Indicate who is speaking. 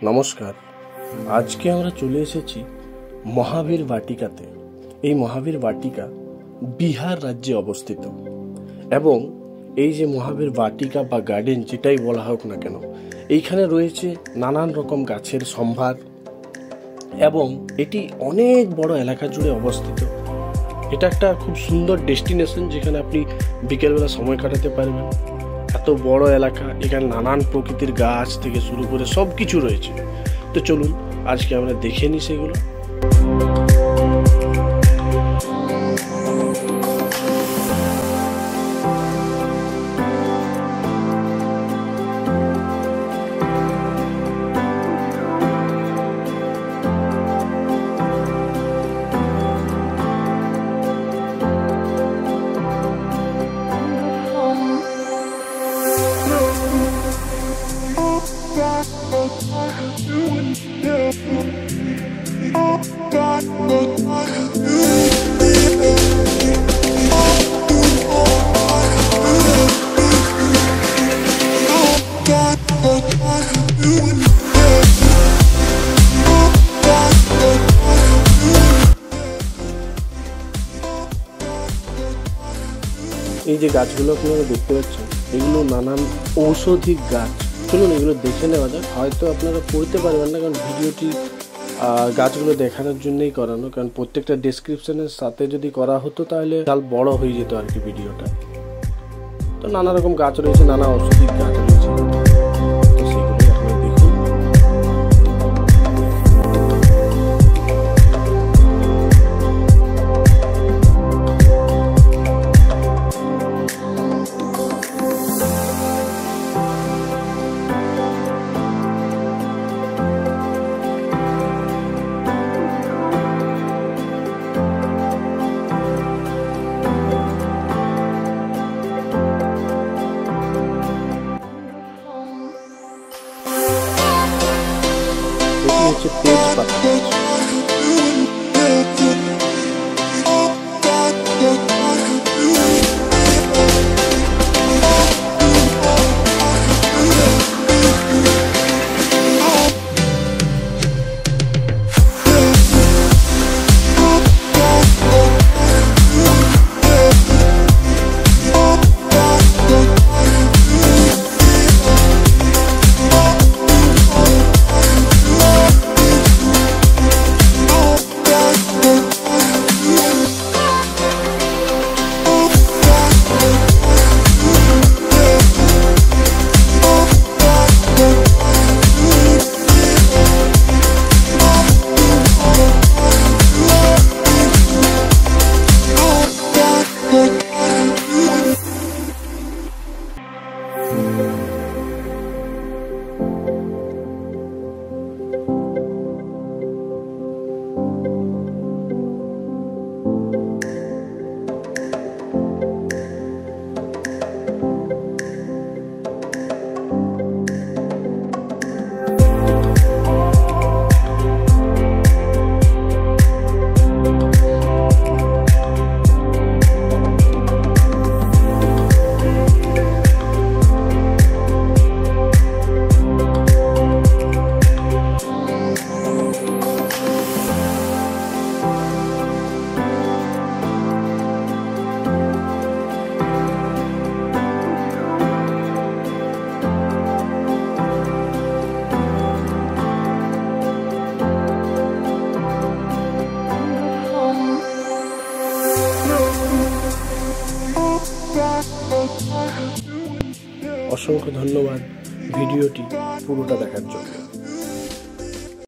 Speaker 1: নমস্কার। আজকে আমরা চলে এসেছি মহাবীর বাটিকাতে। এই মহাবীর বাটিকা বিহার রাজ্যে অবস্থিত এবং এই যে মহাবীর বাটিকা বা গার্ডেন যেটাই বলা হোক না কেন, এইখানে রয়েছে নানান রকম গাছের সম্ভার এবং এটি অনেক বড় এলাকা জুড়ে অবস্থিত। এটা একটা খুব সুন্দর ডেস্টিনেশন যেখানে আপনি বিকেলবেলা সময় কাটাতে পারবেন। এত বড় এলাকা, এখানে নানান প্রকৃতির গাছ থেকে শুরু করে সব কিছু রয়েছে। তো চলুন আজকে আমরা দেখে নিই সেগুলো। এই যে গাছগুলো আপনারা দেখতে পাচ্ছেন, এগুলো নানান ঔষধি গাছ। চলুন এগুলো দেখে নেওয়া যাক। হয়তো আপনারা পড়তে পারবেন না, কারণ ভিডিওটি গাছগুলো দেখানোর জন্যই করানো, কারণ প্রত্যেকটা ডেসক্রিপশনের সাথে যদি করা হতো তাহলে বিশাল বড় হয়ে যেত আর কি ভিডিওটা। তো নানা রকম গাছ রয়েছে, নানা ঔষধি গাছ রয়েছে, তো সেগুলো আপনারা দেখুন। হচ্ছে তেজপাতা। অসংখ্য ধন্যবাদ ভিডিওটি পুরোটা দেখার জন্য।